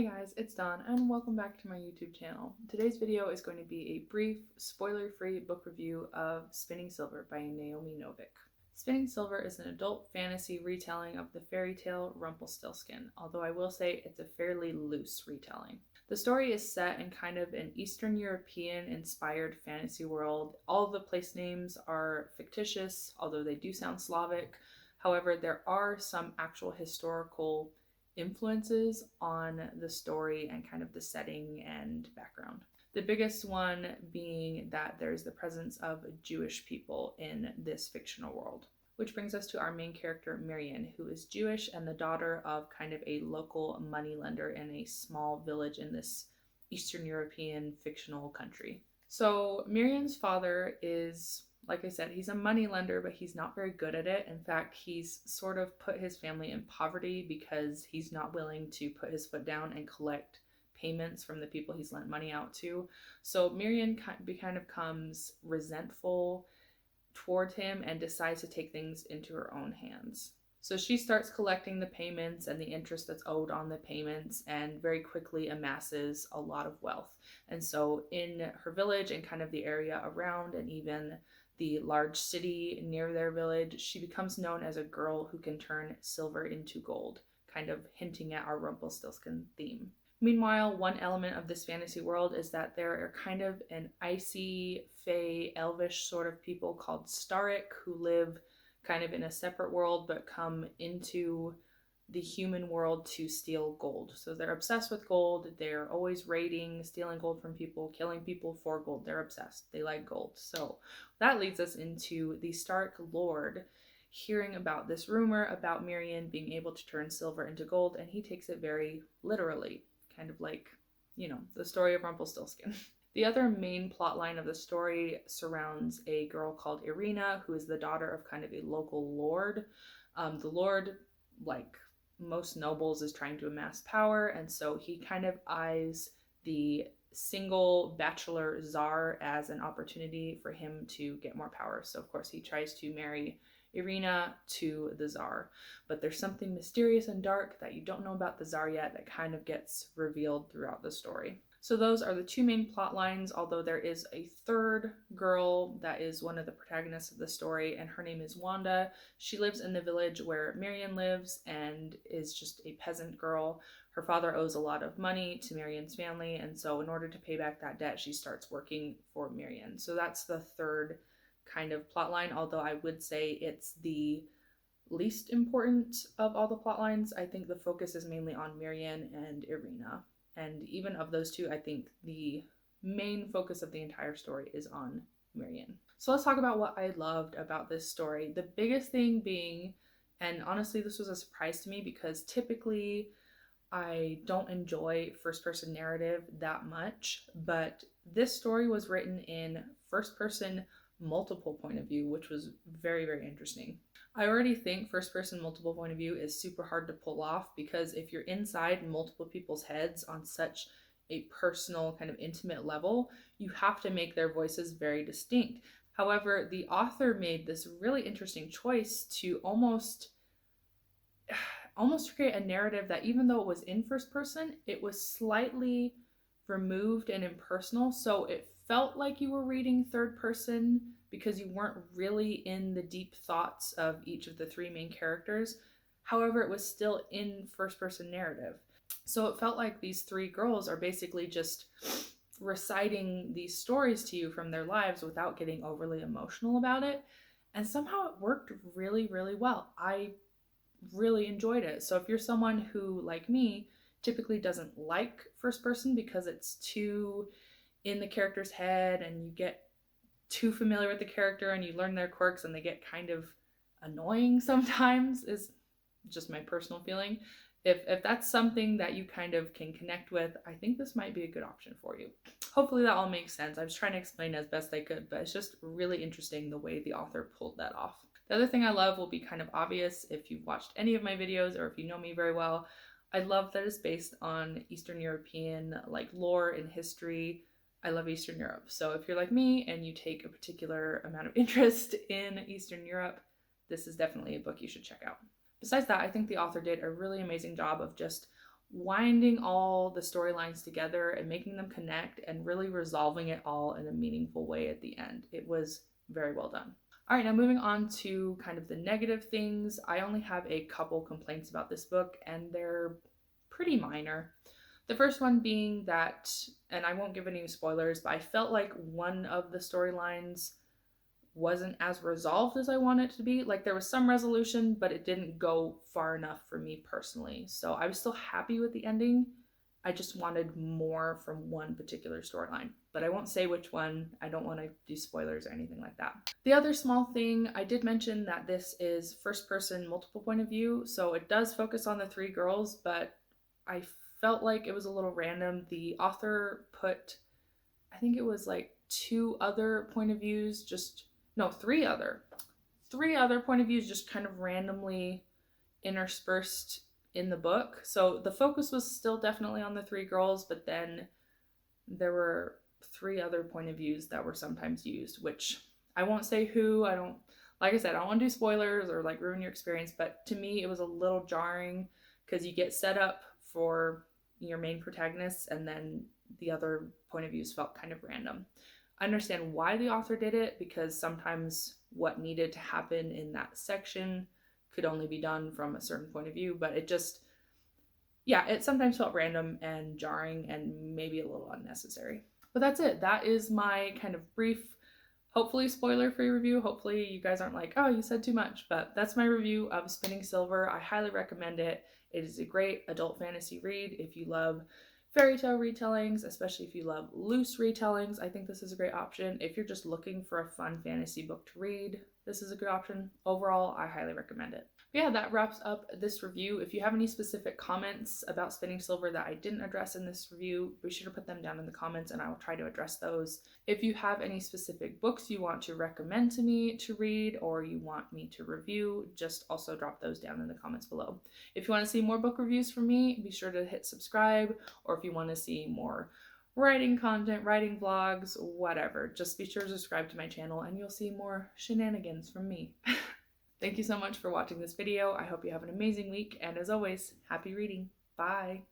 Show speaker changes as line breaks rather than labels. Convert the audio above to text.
Hey guys, it's Dawn and welcome back to my YouTube channel. Today's video is going to be a brief, spoiler-free book review of Spinning Silver by Naomi Novik. Spinning Silver is an adult fantasy retelling of the fairy tale Rumpelstiltskin, although I will say it's a fairly loose retelling. The story is set in kind of an Eastern European inspired fantasy world. All of the place names are fictitious, although they do sound Slavic. However, there are some actual historical influences on the story and kind of the setting and background. The biggest one being that there's the presence of Jewish people in this fictional world. Which brings us to our main character, Marian, who is Jewish and the daughter of kind of a local moneylender in a small village in this Eastern European fictional country. So Marian's father is, like I said, he's a moneylender, but he's not very good at it. In fact, he's sort of put his family in poverty because he's not willing to put his foot down and collect payments from the people he's lent money out to. So Marian kind of becomes resentful toward him and decides to take things into her own hands. So she starts collecting the payments and the interest that's owed on the payments and very quickly amasses a lot of wealth. And so in her village and kind of the area around and even the large city near their village, she becomes known as a girl who can turn silver into gold, kind of hinting at our Rumpelstiltskin theme. Meanwhile, one element of this fantasy world is that there are kind of an icy, fey, elvish sort of people called Starik who live kind of in a separate world but come into the human world to steal gold. So they're obsessed with gold. They're always raiding, stealing gold from people, killing people for gold. They're obsessed. They like gold. So that leads us into the Stark Lord hearing about this rumor about Marian being able to turn silver into gold, and he takes it very literally. Kind of like, the story of Rumpelstiltskin. The other main plot line of the story surrounds a girl called Irina, who is the daughter of kind of a local lord. The lord, like most nobles, is trying to amass power, and so he kind of eyes the single bachelor czar as an opportunity for him to get more power. So of course he tries to marry Irina to the Tsar. But there's something mysterious and dark that you don't know about the Tsar yet that kind of gets revealed throughout the story. So those are the two main plot lines, although there is a third girl that is one of the protagonists of the story, and her name is Wanda. She lives in the village where Marian lives and is just a peasant girl. Her father owes a lot of money to Marian's family, and so in order to pay back that debt, she starts working for Marian. So that's the third kind of plot line, although I would say it's the least important of all the plot lines. I think the focus is mainly on Marian and Irina. And even of those two, I think the main focus of the entire story is on Marian. So let's talk about what I loved about this story. The biggest thing being, and honestly this was a surprise to me because typically I don't enjoy first-person narrative that much, but this story was written in first-person multiple point of view, which was very, very interesting. I already think first person multiple point of view is super hard to pull off because if you're inside multiple people's heads on such a personal kind of intimate level, you have to make their voices very distinct. However, the author made this really interesting choice to almost create a narrative that even though it was in first person, it was slightly removed and impersonal, so it felt like you were reading third person because you weren't really in the deep thoughts of each of the three main characters. However, it was still in first person narrative. So it felt like these three girls are basically just reciting these stories to you from their lives without getting overly emotional about it. And somehow it worked really, really well. I really enjoyed it. So if you're someone who, like me, typically doesn't like first person because it's too in the character's head and you get too familiar with the character and you learn their quirks and they get kind of annoying sometimes, is just my personal feeling. If that's something that you kind of can connect with, I think this might be a good option for you. Hopefully that all makes sense. I was trying to explain as best I could, but it's just really interesting the way the author pulled that off. The other thing I love will be kind of obvious if you've watched any of my videos or if you know me very well. I love that it's based on Eastern European lore and history. I love Eastern Europe. So if you're like me and you take a particular amount of interest in Eastern Europe, this is definitely a book you should check out. Besides that, I think the author did a really amazing job of just winding all the storylines together and making them connect and really resolving it all in a meaningful way at the end. It was very well done. All right, now moving on to kind of the negative things. I only have a couple complaints about this book, and they're pretty minor. The first one being that, and I won't give any spoilers, but I felt like one of the storylines wasn't as resolved as I wanted it to be. Like there was some resolution, but it didn't go far enough for me personally. So I was still happy with the ending. I just wanted more from one particular storyline, but I won't say which one. I don't want to do spoilers or anything like that. The other small thing, I did mention that this is first person multiple point of view, so it does focus on the three girls, but I felt like it was a little random. The author put, I think it was like three other point of views just kind of randomly interspersed in the book. So the focus was still definitely on the three girls, but then there were three other point of views that were sometimes used, which I won't say who. Like I said, I don't want to do spoilers or like ruin your experience, but to me it was a little jarring because you get set up for your main protagonists and then the other point of views felt kind of random. I understand why the author did it, because sometimes what needed to happen in that section could only be done from a certain point of view, but it sometimes felt random and jarring and maybe a little unnecessary. But that's it. That is my kind of brief, hopefully spoiler-free review. Hopefully you guys aren't like, oh, you said too much, but that's my review of Spinning Silver. I highly recommend it. It is a great adult fantasy read. If you love fairy tale retellings, especially if you love loose retellings, I think this is a great option. If you're just looking for a fun fantasy book to read, this is a good option. Overall, I highly recommend it. But yeah, that wraps up this review. If you have any specific comments about Spinning Silver that I didn't address in this review, be sure to put them down in the comments and I will try to address those. If you have any specific books you want to recommend to me to read or you want me to review, just also drop those down in the comments below. If you want to see more book reviews from me, be sure to hit subscribe, or if you want to see more writing content, writing vlogs, whatever, just be sure to subscribe to my channel and you'll see more shenanigans from me. Thank you so much for watching this video. I hope you have an amazing week, and as always, happy reading. Bye!